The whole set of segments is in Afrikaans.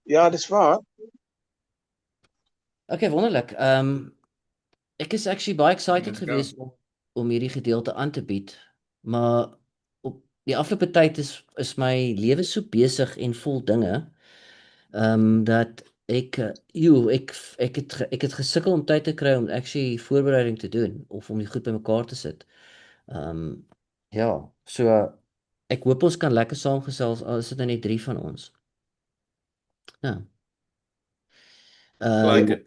Ja, dis waar. Okay, wonderlik. Ek is actually baie excited Ja, geweest om hierdie gedeelte aan te bied, maar op die afgelope tyd is my lewe so besig en vol dinge, dat ek ek het gesukkel om tyd te kry om actually voorbereiding te doen of om die goed bymekaar te sit. Ehm ja, so ek hoop ons kan lekker saamgesels al is dit nou net drie van ons. Ja. like Ehm it.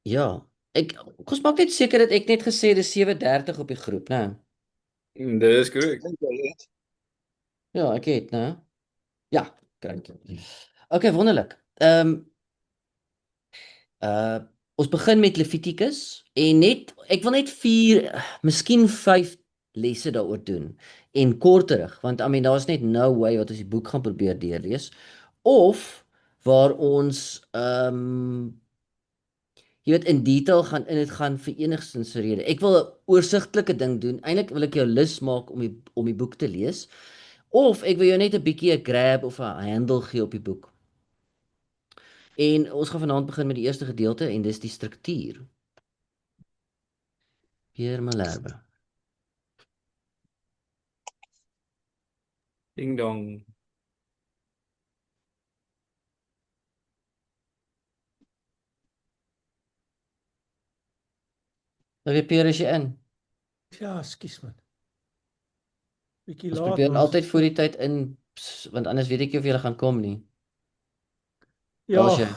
ja, kom ons maak net seker dat ek net gesê dis 7:30 op die groep, né? Dis korrek. Dink jy het? Ja, ek het, né? Ja, kry. Okay, wonderlik. Uh ons begin met Levitikus en net ek wil net 4, miskien 5 lesse daaroor doen en korterig, want I mean daar's net no way wat ons die boek gaan probeer deurlees of waar ons jy weet in detail gaan in dit gaan vir enigstens 'n rede. Ek wil 'n oorsigtelike ding doen. Eintlik wil ek jou lus maak om die boek te lees of ek wil jou net 'n bietjie 'n grab of 'n handle gee op die boek. En ons gaan vanaand begin met die eerste gedeelte en dis die struktuur. Pierre Malherbe. Ding dong. Nou weer Pierre is jy in. Ja, ekskuus man. Bietjie Ons laat, probeer maar altyd voor die tyd in want anders weet ek nie of jy gaan kom nie. ja, Daar's jy.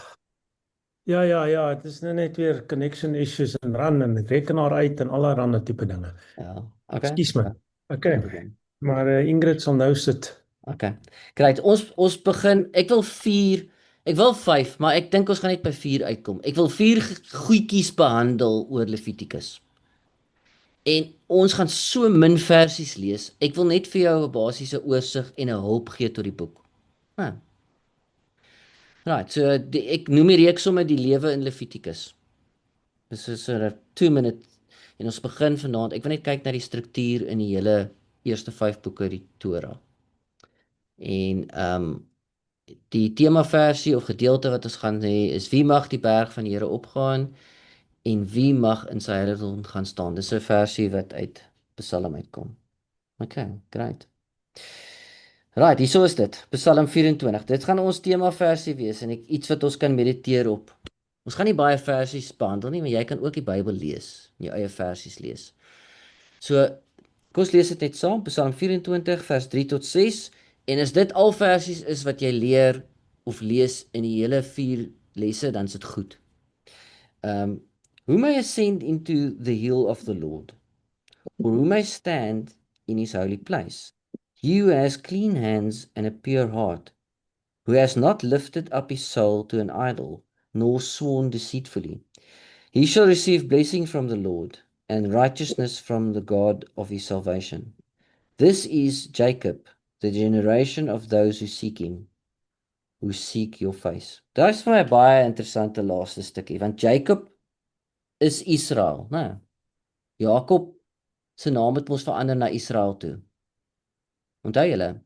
ja, dit is nou net weer connection issues en ran en rekenaar uit en allerlei tipe dinge. Ja. Okay. Ekskuus man. Geen Okay. probleem. Maar Ingrid sal nou sit. Okay. Great. Ons begin. Ek wil 5, maar ek dink ons gaan net by 4 uitkom. Ek wil 4 goedjies behandel oor Levitikus. En ons gaan so min versies lees. Ek wil net vir jou 'n basiese oorsig en 'n hulp gee tot die boek. Ah. Right, so ek noem die reeks sommer die lewe in Levitikus. Dis is 'n 2-minute en ons begin vanaand. Ek wil net kyk na die struktuur in die hele eerste 5 boeke die Torah. En die tema versie of gedeelte wat ons gaan hê is wie mag die berg van die Here opgaan en wie mag in sy heiligdom gaan staan. Dis 'n versie wat uit Psalm uitkom. Okay, great. Right, hierso is dit. Psalm 24. Dit gaan ons tema versie wees en iets wat ons kan mediteer op. Ons gaan nie baie versies behandel nie, maar jy kan ook die Bybel lees, jou eie versies lees. So, kom ons lees dit net saam. Psalm 24 vers 3 tot 6. En as dit al versies is wat jy leer of lees in die hele 4 lesse, dan is dit goed. Who may ascend into the hill of the Lord, or who may stand in his holy place? He who has clean hands and a pure heart, who has not lifted up his soul to an idol, nor sworn deceitfully. He shall receive blessing from the Lord, and righteousness from the God of his salvation. This is Jacob, the generation of those who seek him, who seek your face. Dit is vir my 'n baie interessante laaste stukkie, want Jacob is Israel, né? Jakob se naam het mos verander na Israel toe. Onthou julle?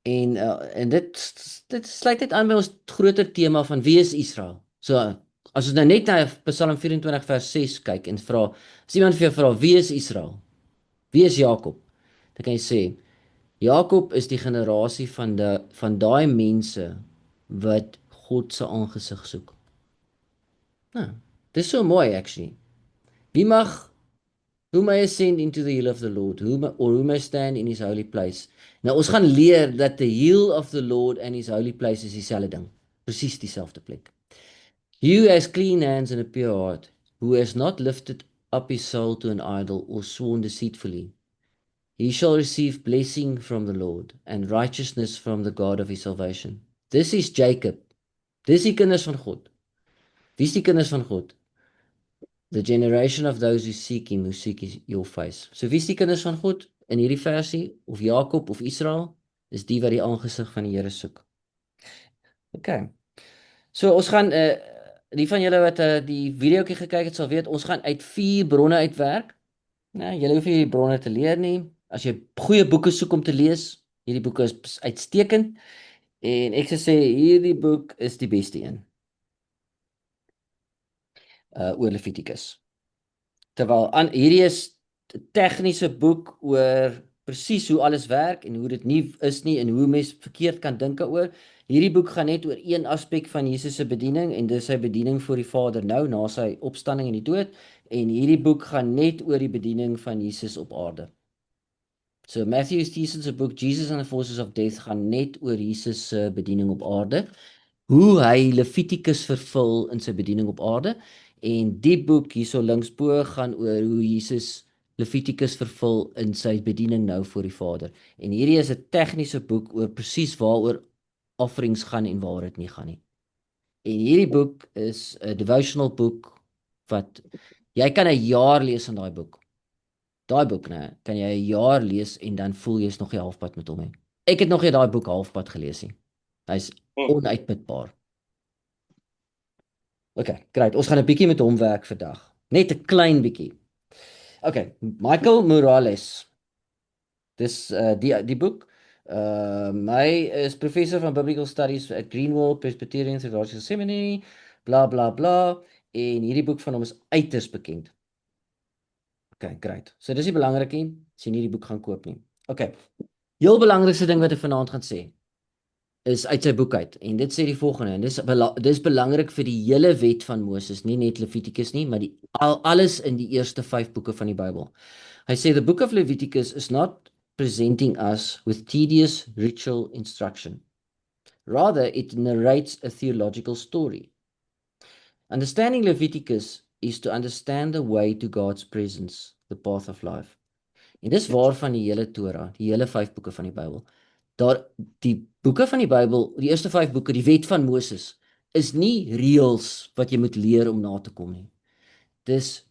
En dit sluit net aan by ons groter tema van wie is Israel. So as ons nou net na Psalm 24 vers 6 kyk en vra, as iemand vir jou vra wie is Israel? Wie is Jakob? Dan kan jy sê Jakob is die generasie van daai mense wat God se aangesig soek. Nou, dis so mooi actually. Wie mag Who may ascend into the hill of the Lord, who may stand in his holy place. Nou ons gaan leer dat the hill of the Lord and his holy place is dieselfde ding. Presies dieselfde plek. He who has clean hands and a pure heart, who has not lifted up his soul to an idol or sworn deceitfully, he shall receive blessing from the Lord and righteousness from the God of his salvation. This is Jacob. Dis die kinders van God. Wie is die kinders van God? The generation of those who seek him, who seek your face. So wie is die kinders van God in hierdie versie? Of Jakob of Israel? Is die wat die aangesig van die Here soek. Okay. So ons gaan die van julle wat die videoetjie gekyk het sal weet ons gaan uit 4 bronne uitwerk. Nee, julle hoef nie die bronne te leer nie. As jy goeie boeke soek om te lees, hierdie boeke is uitstekend. En ek sou sê hierdie boek is die beste een, oor Levitikus. Terwyl hierdie is 'n tegniese boek oor presies hoe alles werk en hoe dit nie is nie en hoe mens verkeerd kan dink daaroor. Hierdie boek gaan net oor een aspek van Jesus se bediening en dis sy bediening voor die Vader nou na sy opstanding en die dood, en hierdie boek gaan net oor die bediening van Jesus op aarde. So Matthew Thiessen se boek Jesus and the Forces of Death gaan net oor Jesus se bediening op aarde, hoe hy Levitikus vervul in sy bediening op aarde, en die boek hierso linksbo gaan oor hoe Jesus Levitikus vervul in sy bediening nou voor die Vader. En hierdie is 'n tegniese boek oor presies waaroor offerings gaan en waar dit nie gaan nie. En hierdie boek is 'n devotional boek wat jy kan 'n jaar lees in daai boek. Daai boek, né, kan jy 'n jaar lees en dan voel jy is nog nie halfpad met hom nie. Ek het nog nie daai boek halfpad gelees nie. Hy's onuitputbaar. Okay, great. Ons gaan 'n bietjie met hom werk vandag. Net 'n klein bietjie. Okay, Michael Morales. Dis die boek. Hy is professor van Biblical Studies at Greenwald Presbyterian Theological Seminary, bla bla bla, en hierdie boek van hom is uiters bekend. Okay, great. So dis nie belangrik nie, as jy nie die boek gaan koop nie. Okay. Heel belangrikste ding wat ek vanaand gaan sê is uit sy boek uit, en dit sê die volgende, en dis belangrik vir die hele wet van Moses, nie net Levitikus nie, maar alles in die eerste 5 boeke van die Bybel. Hy sê the book of Leviticus is not presenting us with tedious ritual instruction. Rather, it narrates a theological story. Understanding Leviticus is to understand the way to God's presence, the path of life. En dis waarvan die hele Torah, die hele 5 boeke van die Bybel. Die boeke van die Bybel, die eerste 5 boeke, die wet van Moses, is nie reëls wat jy moet leer om na te kom nie. Dis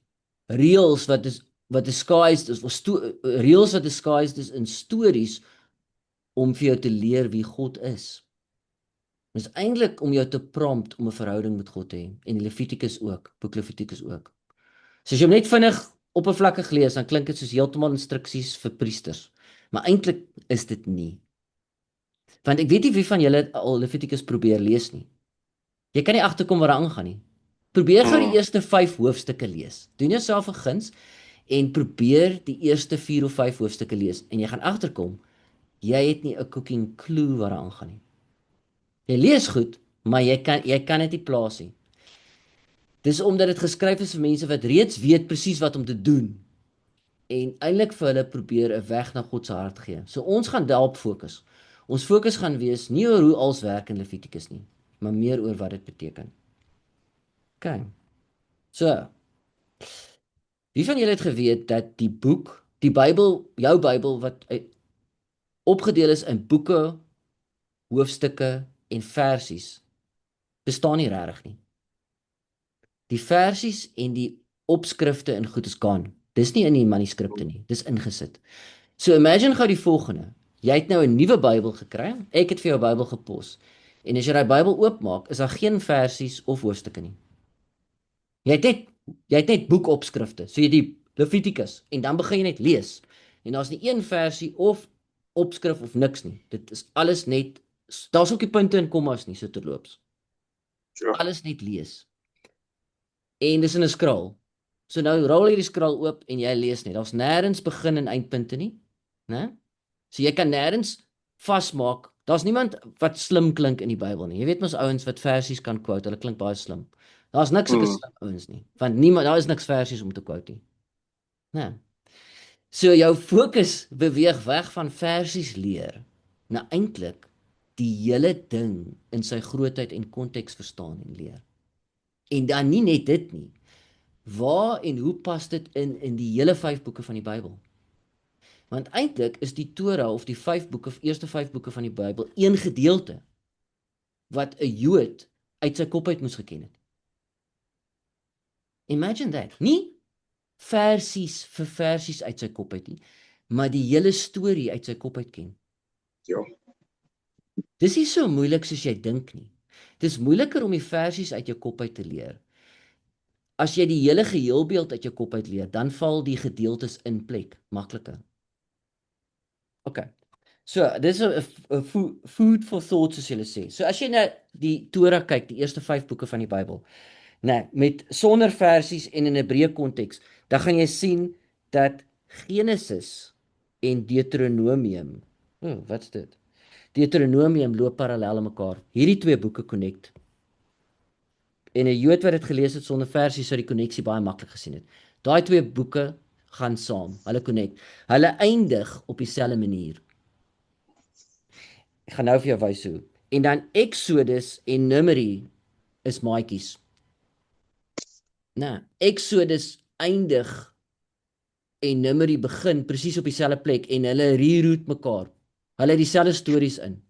reëls wat disguised is, of reëls wat disguised is in stories om vir jou te leer wie God is. Dit is eintlik om jou te prompt om 'n verhouding met God te hê, en Levitikus ook, boek Levitikus ook. So as jy hom net vinnig oppervlakkig lees, dan klink dit soos heeltemal instruksies vir priesters, maar eintlik is dit nie. Want ek weet nie wie van julle al Levitikus probeer lees nie. Jy kan nie agterkom wat daar aangaan nie. Probeer gou die eerste 5 hoofstukke lees. Doen jouself 'n guns en probeer die eerste 4 of 5 hoofstukke lees, en jy gaan agterkom, jy het nie 'n cooking clue wat daar aangaan nie. Jy lees goed, maar jy kan dit nie plaas nie. Dis omdat dit geskryf is vir mense wat reeds weet presies wat om te doen, en eintlik vir hulle probeer 'n weg na God se hart gee. So ons gaan daarop fokus. Ons fokus gaan wees nie oor hoe alles werk in Levitikus nie, maar meer oor wat dit beteken. Okay. So, wie van julle het geweet dat die boek, die Bybel, jou Bybel wat opgedeel is in boeke, hoofstukke en versies, bestaan nie regtig nie. Die versies en die opskrifte in goed is gone. Dis nie in die manuskripte nie, dis ingesit. So imagine gou die volgende. Jy het nou 'n nuwe Bybel gekry. Ek het vir jou 'n Bybel gepos. En as jy daai Bybel oopmaak, is daar geen versies of hoofstukke nie. Jy het net boekopskrifte. So jy die Levitikus en dan begin jy net lees. En daar's nie een versie of opskrif of niks nie. Dit is alles net, daar's ook nie punte en kommas nie, so terloops. Ja. Alles net lees. En dis in 'n skraal. So nou rol jy die skraal oop en jy lees net. Daar's nêrens begin en eindpunte nie, né? So jy kan nêrens vasmaak. Daar's niemand wat slim klink in die Bybel nie. Jy weet mos ouens wat versies kan quote, hulle klink baie slim. Daar's niks sulke slim ouens nie, want daar is niks versies om te quote nie. Né? So jou fokus beweeg weg van versies leer na eintlik die hele ding in sy grootheid en konteks verstaan en leer. En dan nie net dit nie. Waar en hoe pas dit in die hele 5 boeke van die Bybel? Want eintlik is die Torah of die 5 boeke, eerste 5 boeke van die Bybel, een gedeelte wat 'n Jood uit sy kop uit moes geken het. Imagine that. Nie versies vir versies uit sy kop uit nie, maar die hele storie uit sy kop uit ken. Ja. Dis nie so moeilik soos jy dink nie. Dis moeiliker om die versies uit jou kop uit te leer. As jy die hele geheelbeeld uit jou kop uit leer, dan val die gedeeltes in plek, makliker. Okay. So, dis 'n food for thought soos hulle sê. So as jy na die Torah kyk, die eerste 5 boeke van die Bybel, nee, met sonder versies en in 'n Hebreë konteks, dan gaan jy sien dat Genesis en Deuteronomium, wat's dit? Deuteronomium loop parallel aan mekaar. Hierdie twee boeke connect. En 'n Jood wat dit gelees het sonder versies sou die koneksie baie maklik gesien het. Daai twee boeke gaan saam. Hulle connect. Hulle eindig op dieselfde manier. Ek gaan nou vir jou wys hoe. En dan Exodus en Numeri is maatjies. Nou, Exodus eindig en Numeri begin presies op dieselfde plek en hulle reroute mekaar. Hulle het dieselfde stories in.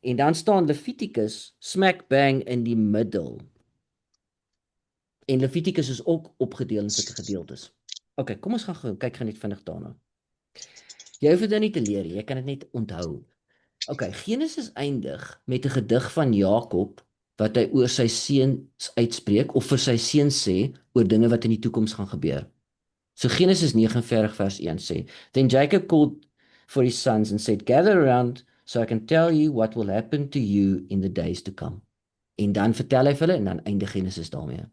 En dan staan Levitikus smack bang in die middel. En Levitikus is ook opgedeel in sulke gedeeltes. OK, kom ons gaan kyk net vinnig daarna. Jy hoef dit nou nie te leer nie, jy kan dit net onthou. OK, Genesis eindig met 'n gedig van Jakob wat hy oor sy seuns uitspreek of vir sy seuns sê oor dinge wat in die toekoms gaan gebeur. So Genesis 49 vers 1 sê, Then Jacob called for his sons and said, Gather around so I can tell you what will happen to you in the days to come. En dan vertel hy vir hulle en dan eindig Genesis daarmee.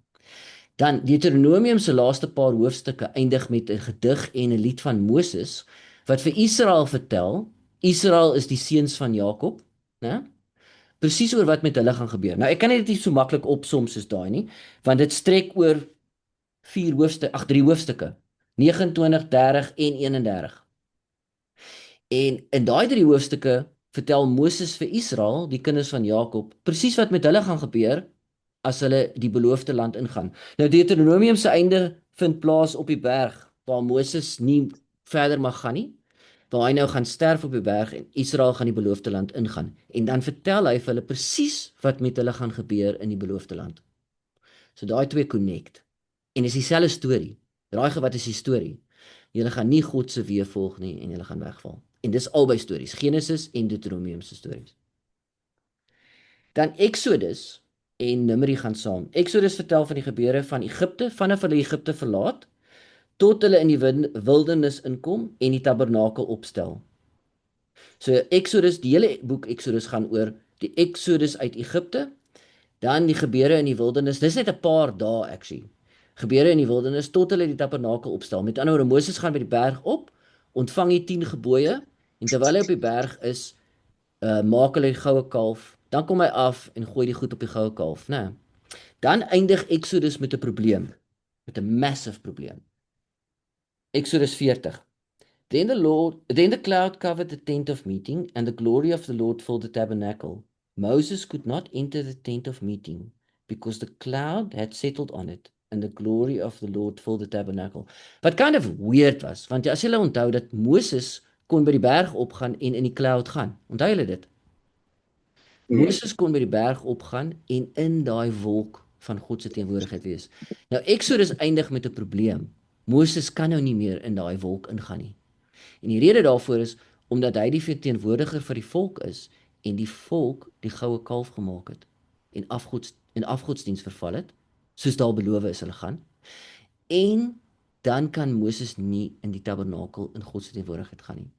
Dan Deuteronomium se laaste paar hoofstukke eindig met 'n gedig en 'n lied van Moses wat vir Israel vertel. Israel is die seuns van Jakob, né? Presies oor wat met hulle gaan gebeur. Nou ek kan dit nie so maklik opsom soos daai nie, want dit strek oor 3 hoofstukke. 29, 30 en 31. En in daai 3 hoofstukke vertel Moses vir Israel, die kinders van Jakob, presies wat met hulle gaan gebeur as hulle die beloofde land ingaan. Nou Deuteronomium se einde vind plaas op die berg waar Moses nie verder mag gaan nie, waar hy nou gaan sterf op die berg en Israel gaan die beloofde land ingaan. En dan vertel hy vir hulle presies wat met hulle gaan gebeur in die beloofde land. So daai twee connect. En is dieselfde storie. Raai wat is die storie? Julle gaan nie God se weë volg nie en julle gaan wegval. En dis albei stories, Genesis en Deuteronomium se stories. Dan Exodus en Numeri gaan saam. Exodus vertel van die gebeure van Egipte, vanaf hulle Egipte verlaat tot hulle in die wildernis inkom en die tabernakel opstel. So Exodus, die hele boek Exodus gaan oor die Exodus uit Egipte, dan die gebeure in die wildernis. Dis net 'n paar dae actually. Gebeure in die wildernis tot hulle die tabernakel opstel. Met ander woorde, Moses gaan by die berg op, ontvang die 10 gebooie en terwyl hy op die berg is, maak hulle die goue kalf. Dan kom hy af en gooi die goed op die goue kalf, né? Dan eindig Exodus met 'n probleem, met 'n massive probleem. Exodus 40. Then the cloud covered the tent of meeting, and the glory of the Lord filled the tabernacle. Moses could not enter the tent of meeting, because the cloud had settled on it, and the glory of the Lord filled the tabernacle. Wat kind of weird was, want as julle onthou dat Moses kon by die berg opgaan en in die cloud gaan. Onthou julle dit? Moses kon by die berg opgaan en in daai wolk van God se teenwoordigheid wees. Nou Exodus eindig met 'n probleem. Moses kan nou nie meer in daai wolk ingaan nie. En die rede daarvoor is omdat hy die verteenwoordiger vir die volk is en die volk die goue kalf gemaak het en afgodsdiens verval het, soos daar beloof is hulle gaan. En dan kan Moses nie in die tabernakel in God se teenwoordigheid gaan nie.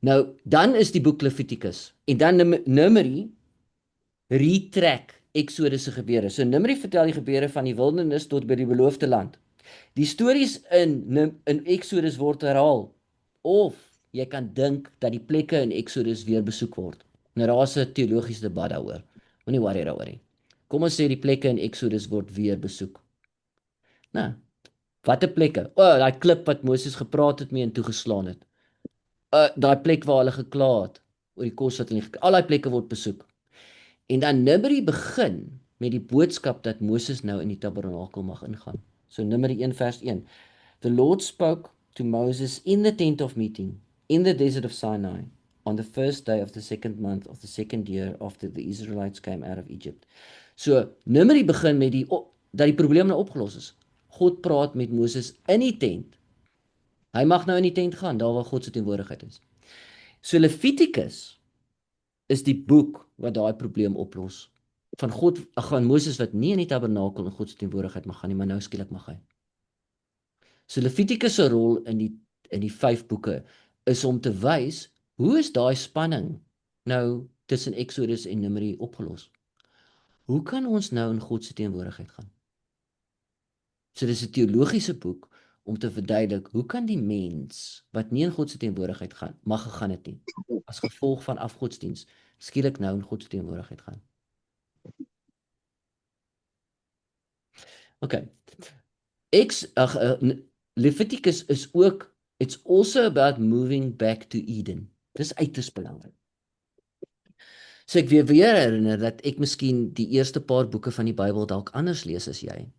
Nou, dan is die boek Levitikus en dan Numeri retrack Exodus se gebeure. So Numeri vertel die gebeure van die wildernis tot by die beloofde land. Die stories in Exodus word herhaal, of jy kan dink dat die plekke in Exodus weer besoek word. Nou daar's 'n teologiese debat daaroor. Moenie worry daaroor nie. Kom ons sê die plekke in Exodus word weer besoek. Nou, watter plekke? Daai klip wat Moses gepraat het mee en toegeslaan het. Daai plek waar hulle gekla het oor die kos wat hulle gekry. Al daai plekke word besoek. En dan Numeri begin met die boodskap dat Moses nou in die tabernakel mag ingaan. So Numeri 1 vers 1. The Lord spoke to Moses in the tent of meeting, in the desert of Sinai, on the first day of the second month of the second year after the Israelites came out of Egypt. So Numeri begin met dat die probleem nou opgelos is. God praat met Moses in die tent. Hy mag nou in die tent gaan, daar waar God se teenwoordigheid is. So Levitikus is die boek wat daai probleem oplos. Van Moses wat nie in die tabernakel in God se teenwoordigheid mag gaan nie, maar nou skielik mag hy. So Levitikus se rol in die 5 boeke is om te wys Hoe is daai spanning nou tussen Exodus en Numeri opgelos? Hoe kan ons nou in God se teenwoordigheid gaan? So dis 'n teologiese boek om te verduidelik hoe kan die mens wat nie in God se teenwoordigheid mag gegaan het nie, as gevolg van afgodsdiens, skielik nou in God se teenwoordigheid gaan. Okay. Leviticus is ook, it's also about moving back to Eden. Dis uiters belangrik. So ek weer herinner dat ek miskien die eerste paar boeke van die Bybel dalk anders lees as jy.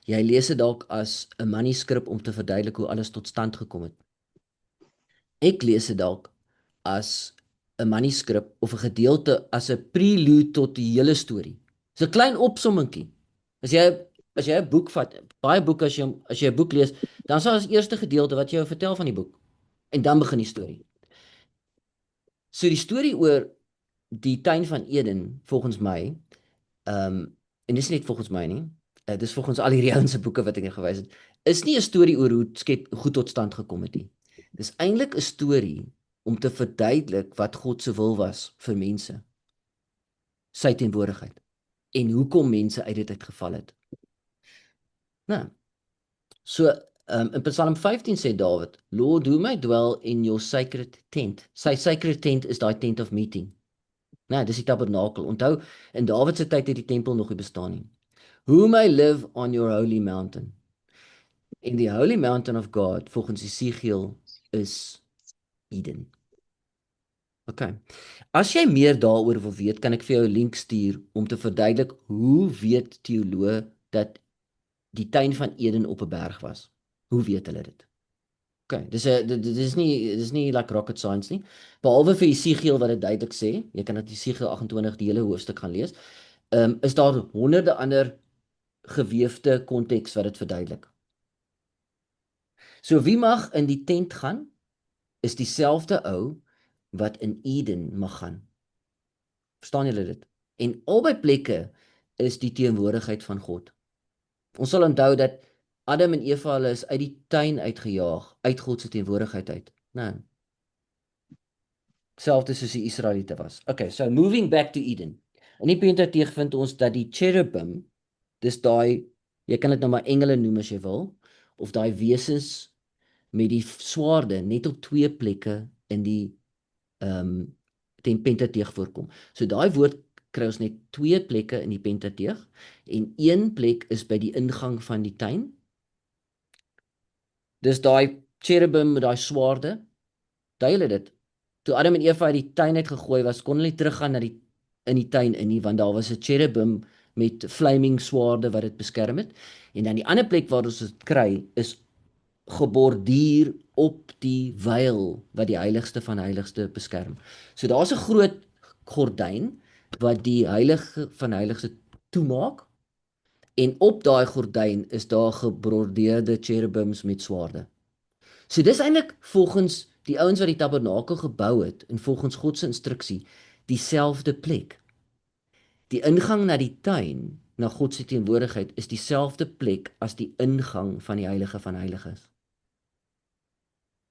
Jy lees dit dalk as 'n manuskrip om te verduidelik hoe alles tot stand gekom het. Ek lees dit dalk as 'n manuskrip of 'n gedeelte as 'n prelude tot die hele storie. Dis 'n klein opsommingkie. As jy 'n boek vat, baie boeke as jy 'n boek lees, dan sal as eerste gedeelte wat jy jou vertel van die boek en dan begin die storie. So die storie oor die tuin van Eden volgens my, en dis nie net volgens my nie, dis volgens al hierdie ouens se boeke wat ek net gewys het, is nie 'n storie oor hoe goed tot stand gekom het nie. Dis eintlik 'n storie om te verduidelik wat God se wil was vir mense. Sy teenwoordigheid en hoekom mense uit dit uitgeval het. Nou, so in Psalm 15 sê Dawid, Lord, who may dwell in your sacred tent. Sy sacred tent is daai tent of meeting. Nou, dis die tabernakel. Onthou, in Dawid se tyd het die tempel nog nie bestaan nie. Who may live on your holy mountain. En die holy mountain of God, volgens Esegiel, is Eden. Okay. As jy meer daaroor wil weet, kan ek vir jou 'n link stuur om te verduidelik hoe weet teoloë dat die tuin van Eden op 'n berg was. Hoe weet hulle dit? Okay, dis nie like rocket science nie. Behalwe vir Esegiel wat dit duidelik sê, jy kan dit Esegiel 28 die hele hoofstuk gaan lees. Is daar honderde ander geweefde konteks wat dit verduidelik. So wie mag in die tent gaan, is dieselfde ou wat in Eden mag gaan. Verstaan julle dit? En albei plekke is die teenwoordigheid van God. Ons sal onthou dat Adam en Eva hulle is uit die tuin uitgejaag, uit God se teenwoordigheid uit. Nou, selfs soos die Israeliete was. Okay, so moving back to Eden. In die Pentateeg vind ons dat die cherubim, dis daai, jy kan dit nou maar engele noem as jy wil, of daai wesens met die swaarde net op 2 plekke in die Pentateeg voorkom. So daai woord kry ons net 2 plekke in die Pentateeg en 1 plek is by die ingang van die tuin. Dis daai cherubim met daai swaarde. Daai hulle dit. Toe Adam en Eva uit die tuin uit gegooi was, kon hulle nie teruggaan in die tuin in nie, want daar was 'n cherubim met flaming swaarde wat dit beskerm het. En dan die ander plek waar ons dit kry is geborduur op die veil wat die heiligste van heiligste beskerm. So daar's 'n groot gordyn wat die heilige van heiligste toemaak en op daai gordyn is daar gebrodeerde cherubims met swaarde. So dis eintlik volgens die ouens wat die tabernakel gebou het en volgens God se instruksie dieselfde plek. Die ingang na die tuin, na God se teenwoordigheid is dieselfde plek as die ingang van die heilige van heiliges.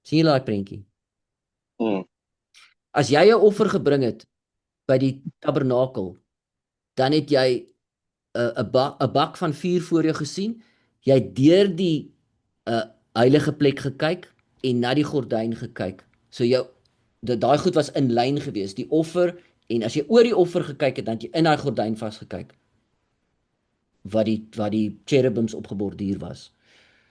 Sien jy daai prentjie? As jy 'n offer gebring het by die tabernakel, dan het jy 'n bak van vuur voor jou gesien. Jy het deur die heilige plek gekyk en na die gordyn gekyk. So daai goed was in lyn gewees, die offer, en as jy oor die offer gekyk het, dan het jy in daai gordyn vasgekyk wat die cherubims opgeborduur was.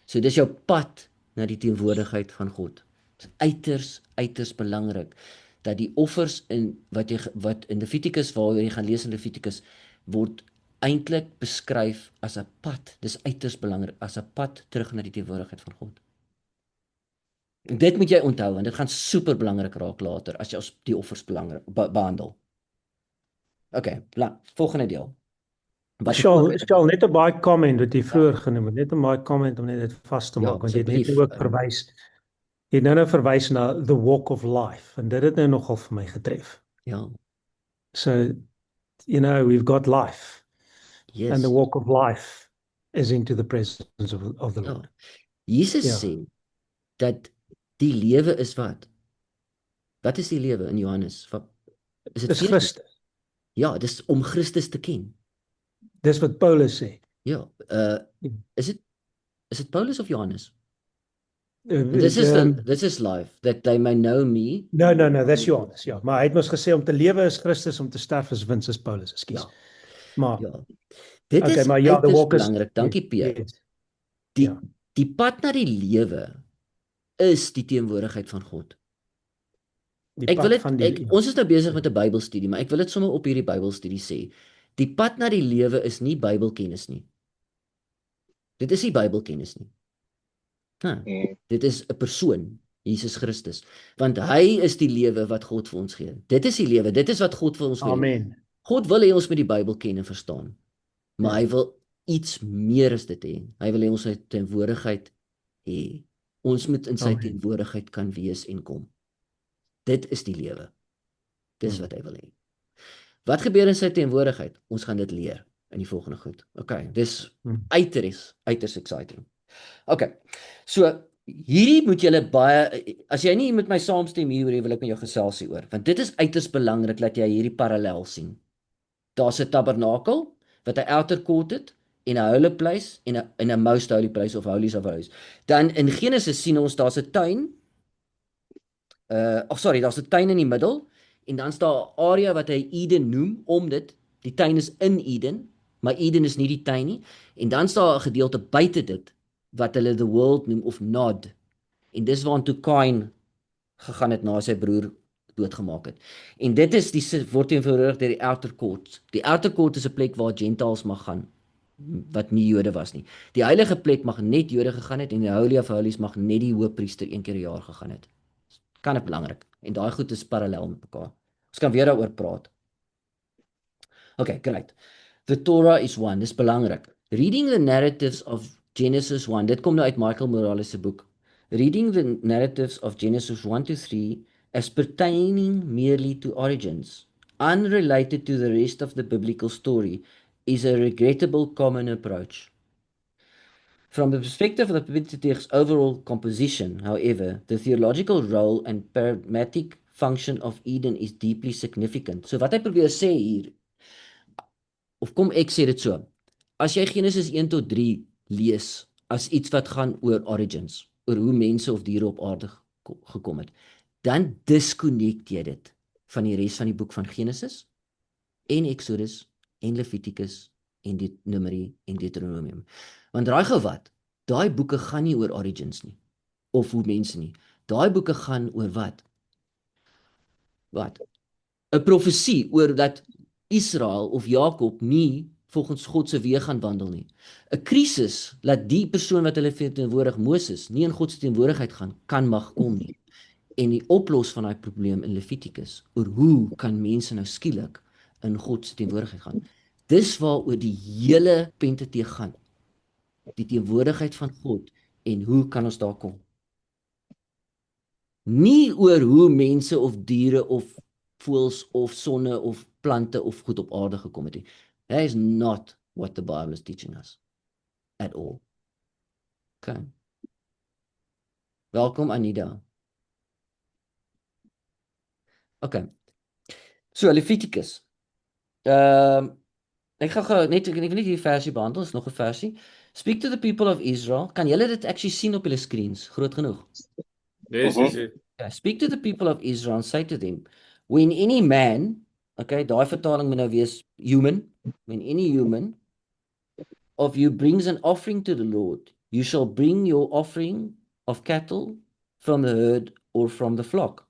So dis jou pad na die teenwoordigheid van God. Dit is uiters belangrik dat die offers wat in Levitikus, waar jy gaan lees in Levitikus, word eintlik beskryf as 'n pad. Dis uiters belangrik, as 'n pad terug na die teenwoordigheid van God. En dit moet jy onthou, en dit gaan super belangrik raak later as jy die offers belangrik behandel. Okay, volgende deel. Charles, net 'n baie comment wat jy vroeër genoem het, net 'n baie comment om net dit vas te maak, want jy het net ook verwys. Jy het nou verwys na the walk of life, en dit het nou nogal vir my getref. Ja. So, we've got life. Yes. And the walk of life is into the presence of the Lord. Jesus sê dat die lewe is wat? Wat is die lewe in Johannes? Is dit Dis 14? Christus. Ja, dis om Christus te ken. Dis wat Paulus sê. Ja, is dit Paulus of Johannes? Uh, This is um, this is life, that they may know me. No, dis Johannes, ja. Maar hy het mos gesê om te lewe is Christus, om te sterf is wins, is Paulus, ekskuus. Ja. Maar Ja. Dit okay, is maar ja, the uiters walk is belangrik. Dankie Piet. yes. Die Ja. die pad na die lewe is die teenwoordigheid van God. Die Ek pad wil dit van die ons is nou besig met 'n Bybelstudie, maar ek wil dit sommer op hierdie Bybelstudie sê. Die pad na die lewe is nie Bybelkennis nie. Dit is nie Bybelkennis nie. Dit is 'n persoon, Jesus Christus, want hy is die lewe wat God vir ons gee. Dit is die lewe, dit is wat God vir ons wil. Amen. God wil hê ons moet die Bybel ken en verstaan. Maar hy wil iets meer as dit hê. Hy wil hê ons sy teenwoordigheid hê. Ons moet in sy Amen. teenwoordigheid kan wees en kom. Dit is die lewe. Dis wat hy wil hê. Wat gebeur in sy teenwoordigheid? Ons gaan dit leer in die volgende goed. Okay, dis uiters exciting. Okay. So hierdie moet julle baie, as jy nie met my saamstem hieroor, wil ek met jou gesels hieroor, want dit is uiters belangrik dat jy hierdie parallel sien. Daar's 'n tabernakel wat 'n outer court het en 'n holy place en 'n most holy place of holies of holies. Dan in Genesis sien ons daar's 'n tuin. Daar's 'n tuin in die middel en dan's daar 'n area wat hy Eden noem om dit. Die tuin is in Eden, maar Eden is nie die tuin nie. En dan's daar 'n gedeelte buite dit wat hulle the world noem of Nod. En dis waartoe Kain gegaan het na sy broer doodgemaak het. En dit is word teenwoordig deur die outer court. Die outer court is 'n plek waar Gentiles mag gaan wat nie Jode was nie. Die heilige plek mag net Jode gegaan het en die Holy of Holies mag net die hoofpriester een keer 'n jaar gegaan het. Kan dit belangrik. En daai goed is parallel met mekaar. Ons kan weer daaroor praat. Okay, great. The Torah is one. Dis belangrik. Reading the narratives of Genesis 1. Dit kom nou uit Michael Morales se boek. Reading the narratives of Genesis 1 to 3 as pertaining merely to origins, unrelated to the rest of the biblical story, is a regrettable common approach. From the perspective of the Pentateuch's overall composition, however, the theological role and pragmatic function of Eden is deeply significant. So wat hy probeer sê hier, of kom ek sê dit so, as jy Genesis 1 tot 3 lees, as iets wat gaan oor origins, oor hoe mense of diere op aarde gekom het, dan disconnect jy dit van die res van die boek van Genesis en Exodus en Levitikus en Numeri en Deuteronomium. Want raai gou wat, daai boeke gaan nie oor origins nie, of hoe mense nie. Daai boeke gaan oor wat? Wat? 'n Profesie oor dat Israel of Jakob nie volgens God se weë gaan wandel nie. 'n Krisis laat die persoon wat hulle verteenwoordig, Moses, nie in God se teenwoordigheid kan mag kom nie. En die oplos van daai probleem in Levitikus, oor hoe kan mense nou skielik in God se teenwoordigheid gaan. Dis waaroor die hele Pentateuch gaan. Die teenwoordigheid van God en hoe kan ons daar kom? Nie oor hoe mense of diere of voëls of sonne of plante of goed op aarde gekom het nie. That is not what the Bible is teaching us at all. Okay. Welkom Anida. Okay. So Levitikus. Ek gaan net ek wil net hierdie versie behandel, is nog 'n versie. Speak to the people of Israel. Kan julle dit actually sien op julle screens? Groot genoeg. Yes. Okay, speak to the people of Israel and say to them, when any man, okay, daai vertaling moet nou wees human, when any human of you brings an offering to the Lord, you shall bring your offering of cattle from the herd or from the flock.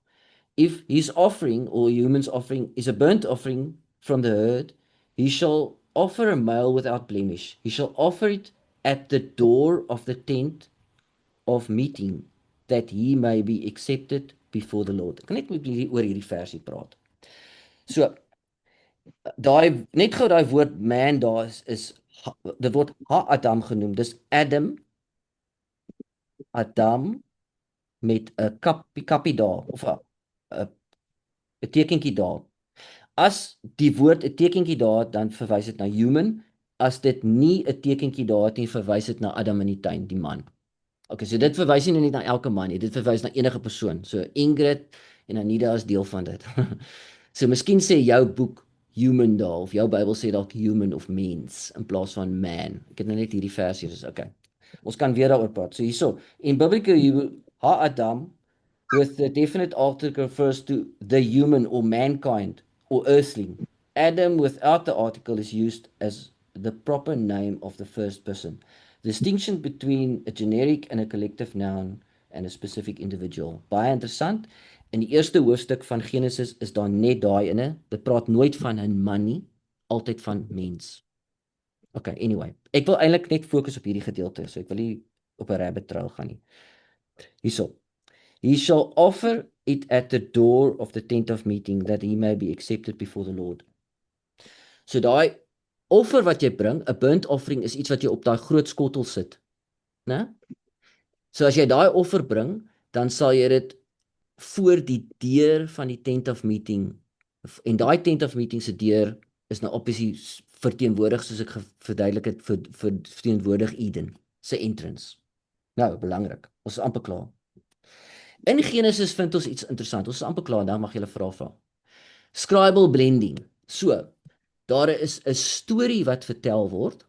If his offering or human's offering is a burnt offering from the herd, he shall offer a male without blemish. He shall offer it at the door of the tent of meeting, that he may be accepted before the Lord. Ek kan net met julle oor hierdie versie praat. So, net gou daai woord man daar is dit word Ha-Adam genoem. Dis Adam met 'n kappie daar of 'n tekentjie daar. As die woord 'n tekentjie daar het, dan verwys dit na human. As dit nie 'n tekentjie daar het nie, verwys dit na Adam in die tuin, die man. Okay, so dit verwys nie net na elke man nie, dit verwys na enige persoon. So Ingrid en Anita is deel van dit. So miskien sê jou boek human daar of jou Bybel sê dalk human of mens in plaas van man. Ek het nou net hierdie versie, dis okay. Ons kan weer daaroor praat. So hierso, in biblical Hebrew, ha-Adam with the definite article refers to the human or mankind or earthling. Adam without the article is used as the proper name of the first person. The distinction between a generic and a collective noun and a specific individual. Baie interessant. In die eerste hoofstuk van Genesis is daar net daai inne. Dit praat nooit van 'n man nie, altyd van mens. Okay, anyway. Ek wil eintlik net fokus op hierdie gedeelte, so ek wil nie op 'n rabbit trail gaan nie. Hierso. He shall offer it at the door of the tent of meeting, that he may be accepted before the Lord. So daai offer wat jy bring, 'n burnt offering is iets wat jy op daai groot skottel sit, né? So as jy daai offer bring, dan sal jy dit voor die deur van die tent of meeting, en daai tent of meeting se deur is nou obviously verteenwoordig, soos ek verduidelik het, verteenwoordig Eden se entrance. Nou, belangrik. Ons is amper klaar. In Genesis vind ons iets interessant. Ons is amper klaar, dan mag jy 'n vraag vra. Scribal blending. So, daar is 'n storie wat vertel word,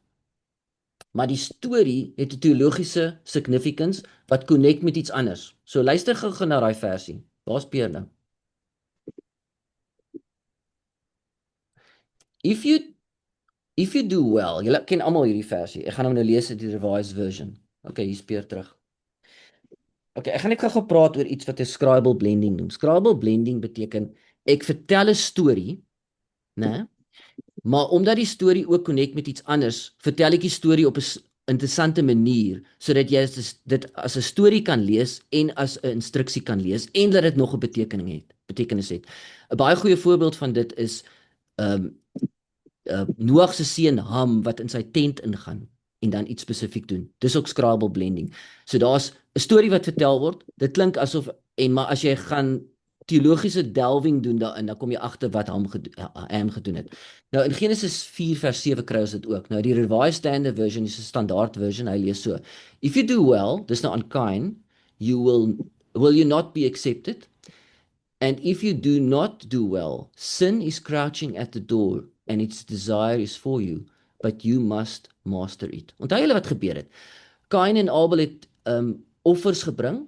maar die storie het 'n teologiese significance wat connect met iets anders. So luister gou na daai versie. Waar's Peer nou? If you do well, julle ken almal hierdie versie. Ek gaan hom nou lees uit die Revised Version. Okay, hier Peer terug. Okay, ek gaan net gou praat oor iets wat 'n scribal blending noem. Scribal blending beteken ek vertel 'n storie, né? Maar omdat die storie ook connect met iets anders, vertel ek die storie op 'n interessante manier sodat jy dit as 'n storie kan lees en as 'n instruksie kan lees en dat dit nog 'n betekenis het. 'n Baie goeie voorbeeld van dit is Noag se seun Ham wat in sy tent ingaan en dan iets spesifiek doen. Dis ook scribal blending. So daar's 'n storie wat vertel word. Dit klink asof maar as jy gaan teologiese delving doen daarin, dan kom jy agter wat Ham gedoen het. Nou in Genesis 4 vers 7 kry ons dit ook. Nou die Revised Standard Version is 'n standaard version. Hy lees so: If you do well, dis nou aan Cain, will you not be accepted? And if you do not do well, sin is crouching at the door and its desire is for you, but you must master it. Onthou julle wat gebeur het? Cain en Abel het offers gebring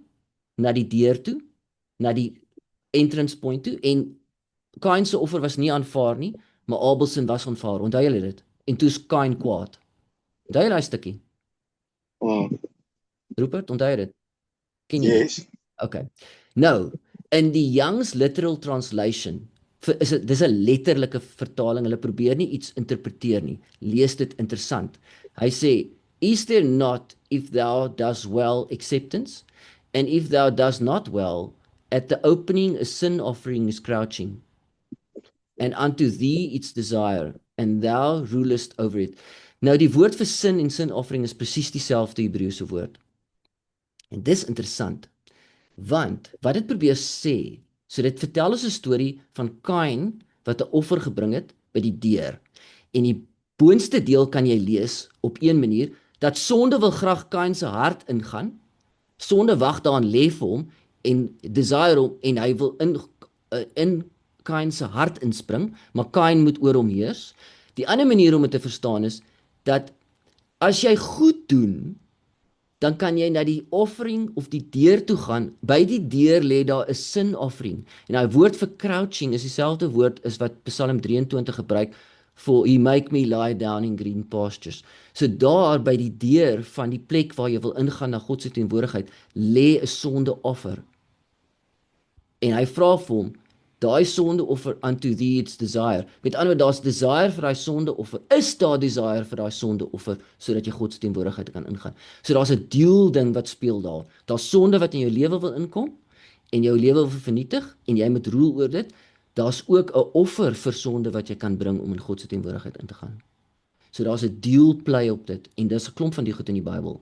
na die deur toe, na die entrance point toe, en Cain se offer was nie aanvaar nie, maar Abel se was aanvaar. Onthou julle dit? En toe is Cain kwaad. Onthou jy daai stukkie? Rupert, onthou jy dit? Ken jy? Yes. Okay. Nou, in die Young's Literal Translation, dis 'n letterlike vertaling, hulle probeer nie iets interpreteer nie. Lees dit interessant. Hy sê, is there not, if thou does well, acceptance? And if thou does not well, at the opening a sin offering is crouching. And unto thee its desire, and thou rulest over it. Nou die woord vir sin en sin offering is presies dieselfde Hebreëse woord. En dis interessant, want wat dit probeer sê, so dit vertel ons 'n storie van Cain wat 'n offer gebring het by die deur. En die boonste deel kan jy lees op een manier, dat sonde wil graag Cain se hart ingaan, sonde wag daar en lê vir hom, en desire hom, en hy wil in Cain se hart inspring, maar Cain moet oor hom heers. Die ander manier om dit te verstaan is, dat as jy goed doen, dan kan jy na die offering of die deur toe gaan. By die deur lê daar 'n sin offering. En daai woord vir crouching is dieselfde woord as wat Psalm 23 gebruik for he make me lie down in green pastures. So daar by die deur van die plek waar jy wil ingaan na God se teenwoordigheid, lê 'n sondeoffer. En hy vra vir hom, daai sondeoffer unto thee its desire. Met ander woorde, daar's desire vir daai sondeoffer. Is daar desire vir daai sondeoffer sodat jy God se teenwoordigheid kan ingaan? So daar's 'n dual ding wat speel daar. Daar's sonde wat in jou lewe wil inkom en jou lewe wil vernietig en jy moet roel oor dit. Daar's ook 'n offer vir sonde wat jy kan bring om in God se teenwoordigheid in te gaan. So daar's 'n dual play op dit en dis 'n klomp van die goed in die Bybel.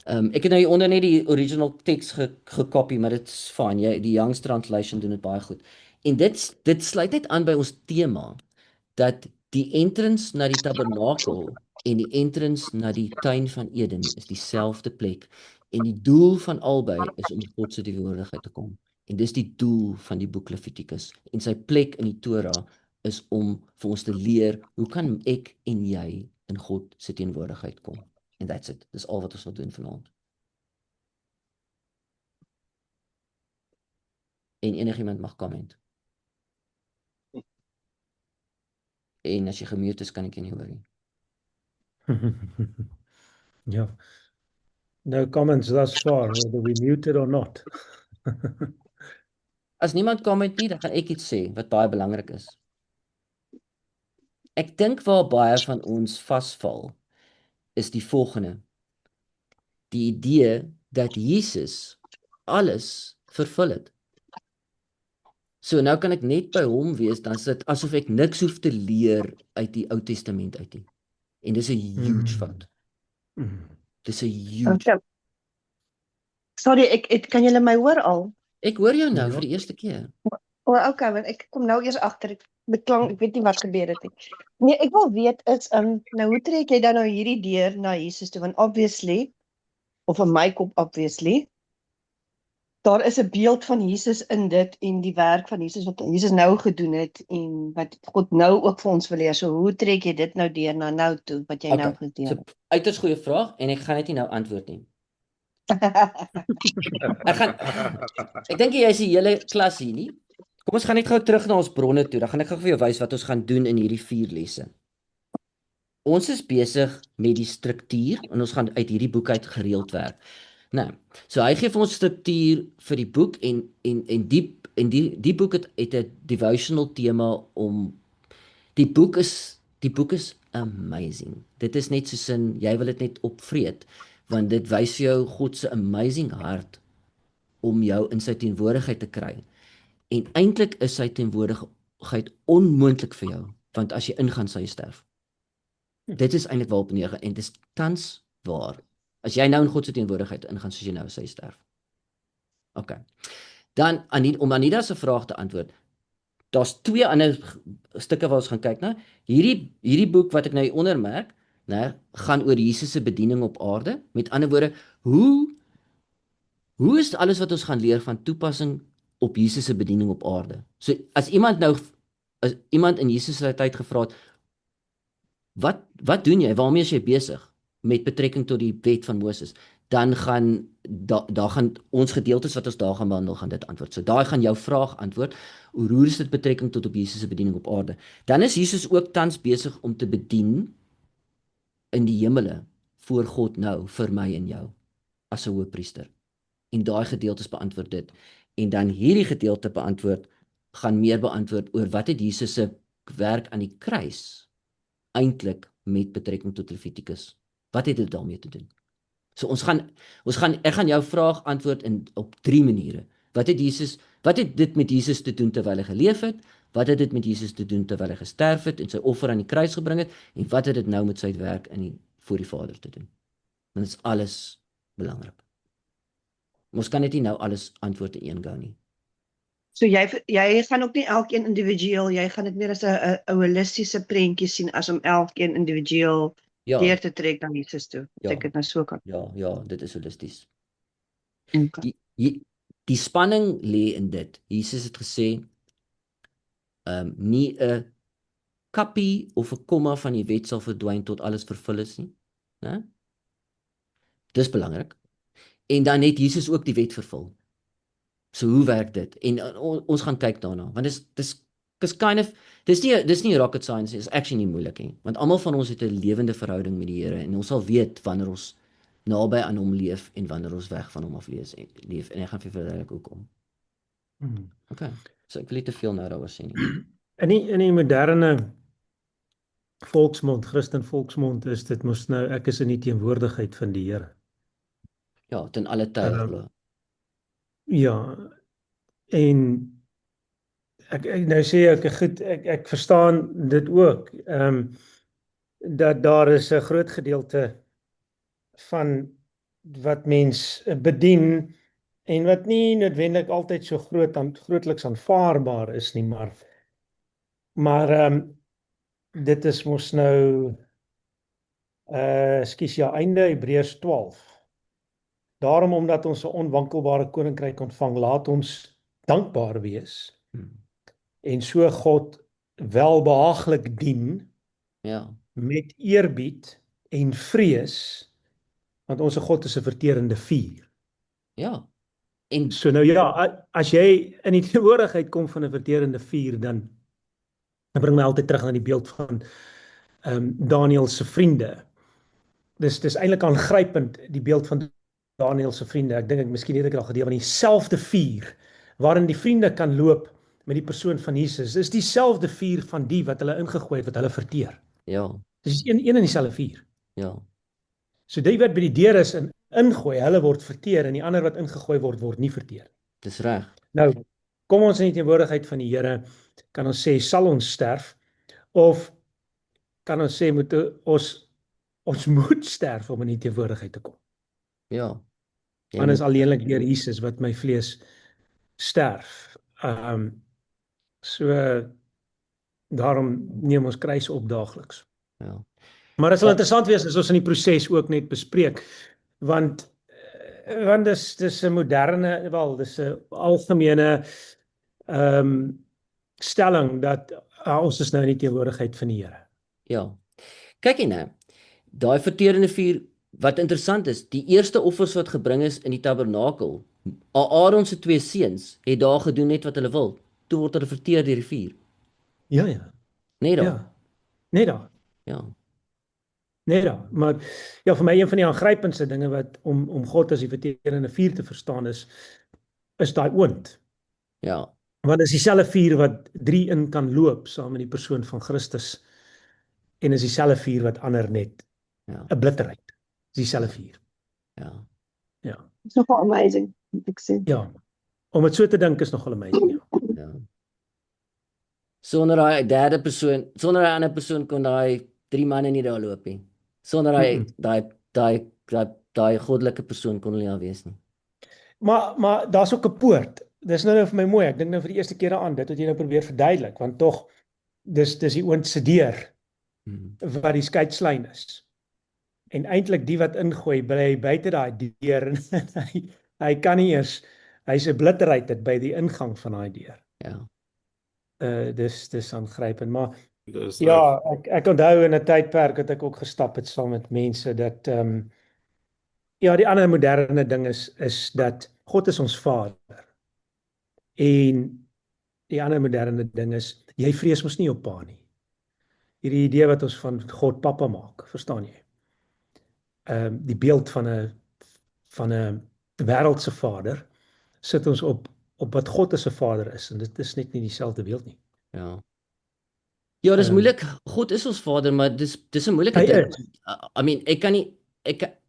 Ek het nou hier onder net die original teks gekopie, maar dit's fyn. Die Young's Translation doen dit baie goed. En dit sluit net aan by ons tema, dat die entrance na die tabernakel en die entrance na die tuin van Eden is dieselfde plek. En die doel van albei is om God se teenwoordigheid te kom. En dis die doel van die boek Levitikus. En sy plek in die Torah is om vir ons te leer, hoe kan ek en jy in God se teenwoordigheid kom? And that's it. Dis al wat ons wil doen vanaand. En enigiemand mag comment. En as jy gemute is, kan ek jou nie hoor nie. Ja. No comments thus far, whether we muted or not. As niemand comment nie, dan gaan ek iets sê wat baie belangrik is. Ek dink waar baie van ons vasval is die volgende. Die idee dat Jesus alles vervul het. So nou kan ek net by hom wees, dan is dit asof ek niks hoef te leer uit die Ou Testament uit nie. En dis 'n huge fout. Dis 'n huge. Okay. Sorry, kan julle my hoor al? Ek hoor jou nou Ja. vir die eerste keer. Okay, want ek kom nou eers agter. Ek weet nie wat gebeur het nie. Nee, ek wil weet is nou hoe trek jy dan nou hierdie deur na Jesus toe? Want obviously, of in my kop obviously, daar is 'n beeld van Jesus in dit en die werk van Jesus wat Jesus nou gedoen het en wat God nou ook vir ons wil leer. So hoe trek jy dit nou deur na nou toe wat jy nou gedoen So het? uiters goeie vraag en ek gaan dit nie nou antwoord nie. Ek dink jy is die hele klas hier nie. Kom ons gaan net gou terug na ons bronne toe. Dan gaan ek gou vir jou wys wat ons gaan doen in hierdie 4 lesse. Ons is besig met die struktuur en ons gaan uit hierdie boek uit gereeld werk. Nou, so hy gee vir ons struktuur vir die boek en die boek het 'n devotional tema om die boek is amazing. Dit is net soos in jy wil dit net opvreet want dit wys vir jou God se amazing hart om jou in sy teenwoordigheid te kry. En eintlik is sy teenwoordigheid onmoontlik vir jou, want as jy ingaan sal jy sterf. Dit is eintlik waarop neergaan en dit is tans waar. As jy nou in God se teenwoordigheid ingaan soos jy nou sal jy sterf. OK. Dan om Anita se vraag te antwoord. Daar's 2 ander stukke waar ons gaan kyk na. Hierdie boek wat ek nou hier ondermerk, né, gaan oor Jesus se bediening op aarde. Met ander woorde, hoe is alles wat ons gaan leer van toepassing op Jesus se bediening op aarde? So as iemand in Jesus se tyd gevra het, wat doen jy? Waarmee is jy besig met betrekking tot die wet van Moses? Dan gaan daar gaan ons gedeeltes wat ons daar gaan behandel gaan dit antwoord. So daai gaan jou vraag antwoord. Hoe is dit betrekking tot op Jesus se bediening op aarde? Dan is Jesus ook tans besig om te bedien in die hemele voor God nou vir my en jou as 'n hoëpriester. En daai gedeeltes beantwoord dit. En dan hierdie gedeelte gaan meer beantwoord oor wat het Jesus se werk aan die kruis eintlik met betrekking tot Levitikus. Wat het dit daarmee te doen? So ek gaan jou vraag antwoord op 3 maniere. Wat het dit met Jesus te doen terwyl hy geleef het? Wat het dit met Jesus te doen terwyl hy gesterf het en sy offer aan die kruis gebring het? En wat het dit nou met sy werk voor die Vader te doen? Want dit is alles belangrik. Ons kan net nie nou alles antwoord in een go nie. So jy gaan ook nie elkeen individueel, jy gaan dit meer as 'n holistiese prentjie sien as om elkeen individueel deur te trek na Jesus toe. Ja. Ek het nou so kan. Ja, dit is holisties. Okay. Die spanning lê in dit. Jesus het gesê, nie 'n kappie of 'n komma van die wet sal verdwyn tot alles vervul is nie, né? Dis belangrik. En dan het Jesus ook die wet vervul. So hoe werk dit? En ons gaan kyk daarna, want dis nie rocket science, is actually nie moeilik nie, want almal van ons het 'n lewende verhouding met die Here en ons sal weet wanneer ons naby aan hom leef en wanneer ons weg van hom af leef en ek gaan vir verduidelik hoekom. Okay. So ek wil nie te veel nou daaroor sê nie. In die moderne volksmond, Christen volksmond is dit mos nou ek is in die teenwoordigheid van die Here. Ja, ten alle tye glo. Ja. En ek nou sê ek verstaan dit ook. Dat daar is 'n groot gedeelte van wat mens bedien en wat nie noodwendig altyd so grootliks aanvaarbaar is nie, maar dit is mos nou einde Hebreërs 12. Daarom omdat ons 'n onwankelbare koninkryk ontvang, laat ons dankbaar wees Hmm. en so God welbehaaglik dien Ja, met eerbied en vrees, want ons God is 'n verterende vuur. ja. En So nou ja, as jy in die teenwoordigheid kom van 'n verterende vuur, dan bring my altyd terug na die beeld van Daniël se vriende. Dis eintlik aangrypend, die beeld van Daniël se vriende. Ek dink miskien het ek al gedeel van dieselfde vuur waarin die vriende kan loop met die persoon van Jesus. Dis dieselfde vuur van die wat hulle ingegooi het, wat hulle verteer. ja, Dis een en dieselfde vuur. ja, So die wat by die deur is en ingooi, hulle word verteer en die ander wat ingegooi word nie verteer. dis reg. Nou, kom ons in die teenwoordigheid van die Here, kan ons sê sal ons sterf of kan ons sê ons moet sterf om in die teenwoordigheid te kom. Ja. Jy Want is moet- alleenlik deur Jesus wat my vlees sterf. So daarom neem ons kruis op daagliks. Ja. Maar dit sal interessant wees as ons in die proses ook net bespreek, want dis 'n moderne, wel, dis 'n algemene stelling dat ons is nou in die teenwoordigheid van die Here. Ja. Kyk hier nou. Daai verterende vuur, wat interessant is, die eerste offers wat gebring is in die tabernakel, Aaron se 2 seuns het daar gedoen net wat hulle wil. Toe word hulle verteer deur die vuur. Ja, ja. Net daar. Ja. Net daar. Ja. Nee da, maar ja, vir my een van die aangrypendste dinge wat om God as die verterende vuur te verstaan is daai oond. Ja. Want dis dieselfde vuur wat 3 in kan loop saam met die persoon van Christus en is dieselfde vuur wat ander net Ja. 'n blitterheid. Dis dieselfde vuur. Ja. Ja. It's nogal amazing, moet ek sê. Ja. Om dit so te dink is nogal amazing. Ja. Ja. Sonder daai derde persoon, sonder daai ander persoon kon daai 3 manne nie daar loop nie. Sonder daai goddelike persoon kon hulle nie wees nie. Maar daar's ook 'n poort. Dis nou vir my mooi. Ek dink nou vir die eerste keer aan dit wat jy nou probeer verduidelik, want tog dis die oond se deur wat die skeidslyn is. En eintlik die wat ingooi bly buite daai deur en hy kan nie eers, hy's 'n blitterheid dit by die ingang van daai deur. Ja. Dis aangrypend, maar Dis ja, ek onthou in 'n tydperk dat ek ook gestap het saam met mense dat ja, die ander moderne ding is dat God is ons Vader. En die ander moderne ding is jy vrees mos nie jou pa nie. Hierdie idee wat ons van God pappa maak, verstaan jy? Die beeld van 'n wêreldse vader sit ons op wat God as 'n vader is en dit is net nie dieselfde beeld nie. Ja. Ja, dis moeilik. God is ons Vader, maar dis 'n moeilike Hy ding. is. I mean, ek kan nie ek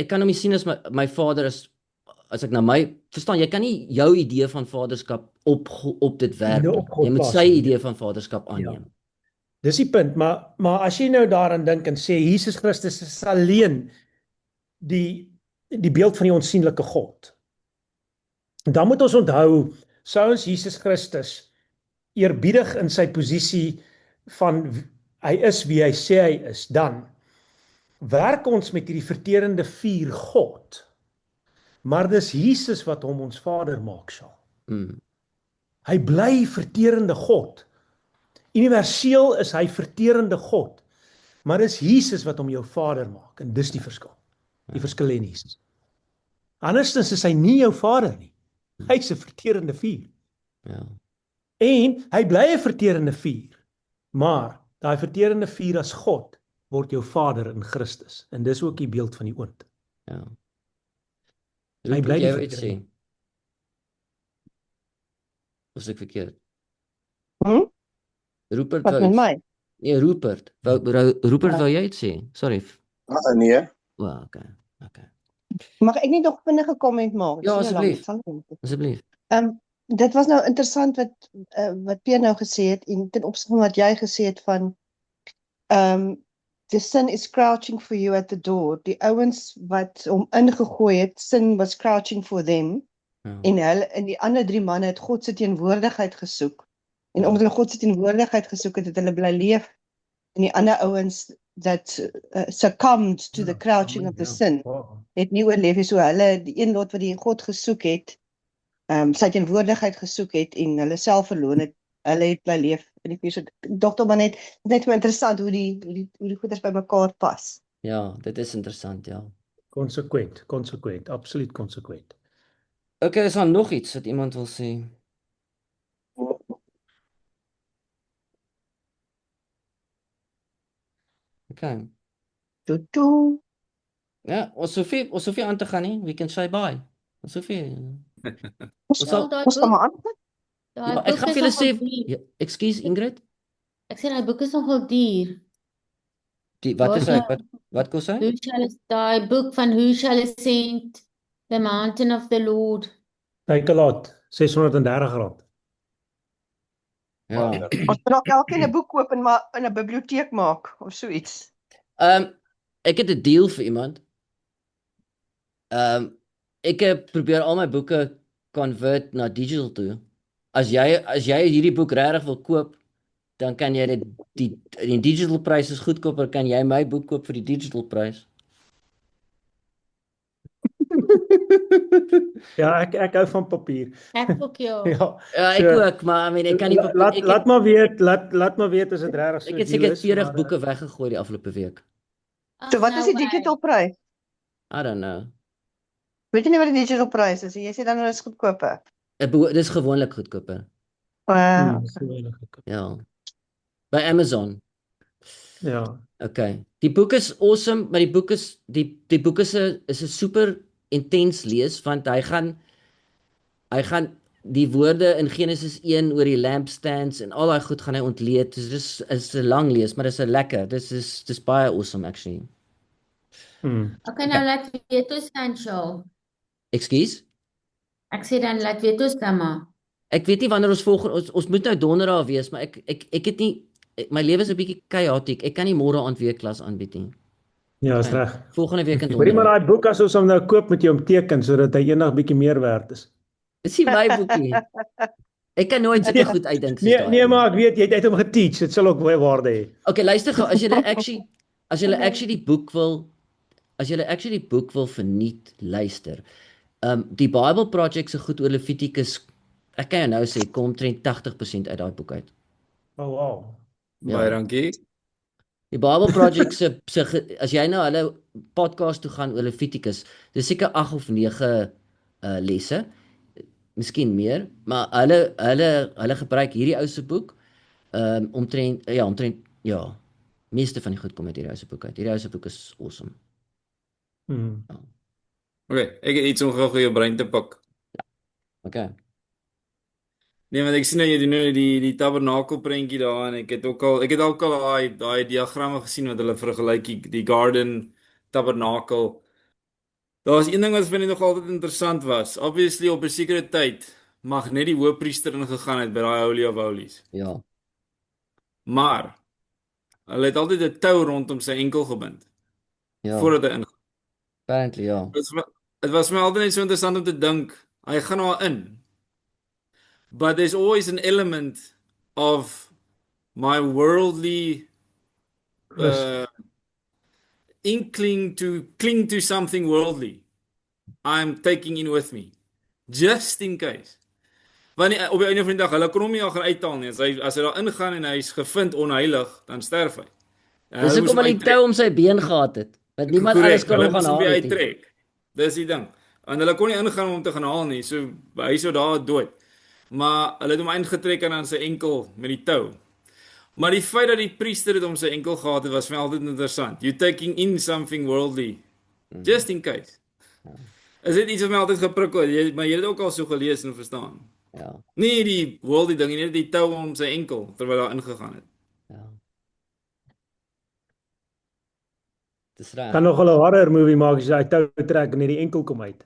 kan hom nie sien as my vader as ek na my verstaan, jy kan nie jou idee van vaderskap op dit werk Nee, nie. op God Jy moet pas sy nie. idee van vaderskap aanneem. Dis die punt, maar as jy nou daaraan dink en sê Jesus Christus is alleen die beeld van die onsigbare God. Dan moet ons onthou, sou ons Jesus Christus eerbiedig in sy posisie van hy is wie hy sê hy is, dan werk ons met hierdie verterende vuur God. Maar dis Jesus wat hom ons Vader maak, sal. Hy bly verterende God. Universeel is hy verterende God, maar dis Jesus wat hom jou Vader maak en dis die verskil. Die verskil in Jesus. Andersins is hy nie jou Vader nie. Hy's 'n verterende vuur. Ja. En hy bly 'n verterende vuur. Maar daai verterende vuur as God word jou Vader in Christus en dis ook die beeld van die oond. Ja. Hy bly jy die iets sê. verterende. Was ek verkeerd? Wat Rupert met my? Nee, Rupert. Rupert wou jy iets sê? Sorry. Nee, O, okay. Mag ek net nog vinnige comment maak? Ja, Dis nie lank, asseblief. sal nie. Asseblief. Dit was nou interessant wat Pierre nou gesê het en ten opsigte van wat jy gesê het van the sin is crouching for you at the door. Die ouens wat hom ingegooi het, sin was crouching for them. Ja. En die ander 3 manne het God se teenwoordigheid gesoek. En omdat hulle God se teenwoordigheid gesoek het, het hulle bly leef. En die ander ouens that succumbed to the crouching of the sin, het nie oorleef nie. So hulle, die een lot wat die God gesoek het, sy teenwoordigheid gesoek het en hulle self verloon het, hulle het bly leef in die vuur. So, ek dink tog maar net vir my interessant hoe die goeders by mekaar pas. Ja, dit is interessant, ja. Konsekwent, absoluut konsekwent. Okay, is daar nog iets wat iemand wil sê? Okay. Toe. Ja, ons hoef nie aan te gaan nie. We can say bye. Ons hoef nie. Sal daai Ons kan boek, maar aan. daai Ja, ek boek gaan is vir julle sê, nogal duur. ja, ekskuus Ingrid, Ek sê daai boek is nogal duur. wat is hy? Waar Wat kos hy? daai boek van Who Shall Ascend the Mountain of the Lord. Kyk 'n lot, R630. Ja. Ons moet dalk elkeen 'n boek koop en maar in 'n biblioteek maak of so iets. Ek het 'n deal vir iemand. Ek het probeer al my boeke convert na digital toe. As jy hierdie boek regtig wil koop, dan kan jy dit die digital prys is goedkoper, kan jy my boek koop vir die digital prys. Ja, ek hou van papier. Ek ook ja. Ja. Ja, ek So, ook, maar I mean, ek kan nie Laat maar weet, laat maar weet as dit regtig so ek het deal seker is, 40 maar, boeke weggegooi die afgelope week. So wat is die Nou, digital prys? I don't know. Weet jy nie wat die digital prys is? Jy sê dan dit is goedkoper. Dis gewoonlik goedkoper. so weinig ek- Ja. By Amazon. Ja. Okay. Die boek is awesome, maar die boek is die boek is 'n super intens lees want hy gaan die woorde in Genesis 1 oor die lampstands en al daai goed gaan hy ontleed. Dis is 'n lang lees, maar dis 'n lekker. Dis baie awesome actually. Okay, nou laat weet ons dan, Shaw. Ekskuus. Ek sê dan laat weet ons dan maar. Ek weet nie wanneer ons volgende ons moet nou donderdag wees, maar ek het nie my lewe is 'n bietjie chaotic. Ek kan nie môre aand weer klas aanbied nie. Ja, is Okay. reg. Volgende week in Hoorie maar donderdag. daai boek as ons hom nou koop met jy hom teken sodat hy eendag bietjie meer werd is. Dis nie my boekie. Ek kan nooit sulke goed uitdink soos daai. Nee, maar ek weet jy het hom geteach, dit sal ook baie waarde hê. Okay, luister gou, as jy actually die boek wil verniet, luister. Die Bible Project se goed oor Levitikus, ek kan jou nou sê, kom omtrent 80% uit daai boek uit. Oh wow. Baie dankie. Die Bible Project as jy nou hulle podcast toe gaan oor Levitikus, dis seker 8 of 9 lesse, miskien meer, maar hulle gebruik hierdie ou se boek, omtrent meeste van die goed kom uit hierdie ou se boek uit. Hierdie ou se boek is awesome. Okay, ek het iets om gou jou brein te pak. Okay. Nee, want ek sien nou jy doen nou die tabernakel prentjie daar en ek het ook al daai diagramme gesien wat hulle vergelyk die garden tabernakel. Daar was een ding wat vir my nog altyd interessant was. Obviously op 'n sekere tyd mag net die hoofpriester ingegaan het by daai Holy of Holies. Ja. Maar hulle het altyd 'n tou rondom sy enkel gebind Ja. voordat hy ingaan. Apparently ja. Dit was my altyd net so interessant om te dink, hy gaan nou in. But there's always an element of my worldly inkling to cling to something worldly. I'm taking in with me. Just in case. Want op die einde van die dag, hulle kon hom nie al gaan uithaal nie. As hy daar ingaan en hy's gevind onheilig, dan sterf hy. Dis hoekom hy die tou om sy been gehad het. Want niemand anders kon hom gaan haal nie. Uittrek. Dis die ding. En hulle kon nie ingaan om hom te gaan haal nie. So hy sou daar dood. Maar hulle het hom ingetrek aan sy enkel met die tou. Maar die feit dat die priester dit om sy enkel gehad het, was vir my altyd interessant. You taking in something worldly. Just in case. Is dit iets wat my altyd geprikkel het, maar jy het dit ook al so gelees en verstaan. Ja. Nee, die worldly ding, nie die tou om sy enkel terwyl daar ingegaan het. Ja. Dis reg. Kan nog 'n horror movie maak as jy hy tou trek en net die enkel kom uit.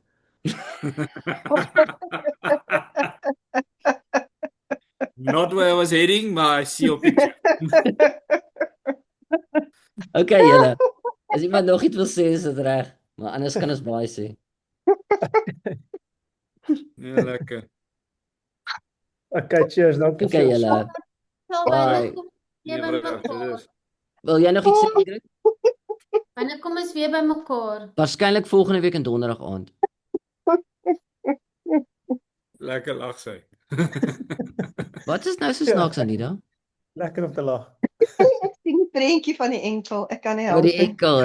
Not where I was heading, maar I see your picture. Okay julle. As iemand nog iets wil sê, is dit reg. Maar anders kan ons baie sê. Ja, lekker. Okay, cheers, dankie. Okay julle. Bye. Nee, maar dit is. Wil jy nog iets sê, Ingrid? Wanneer kom ons weer by mekaar? Waarskynlik volgende week in donderdag aand. Lekker lag sy. Wat is nou so Ja. snaaks Anita? Lekker om te lag. Ek sien die prentjie van die enkel. Ek kan nie Oor help die nie. enkel.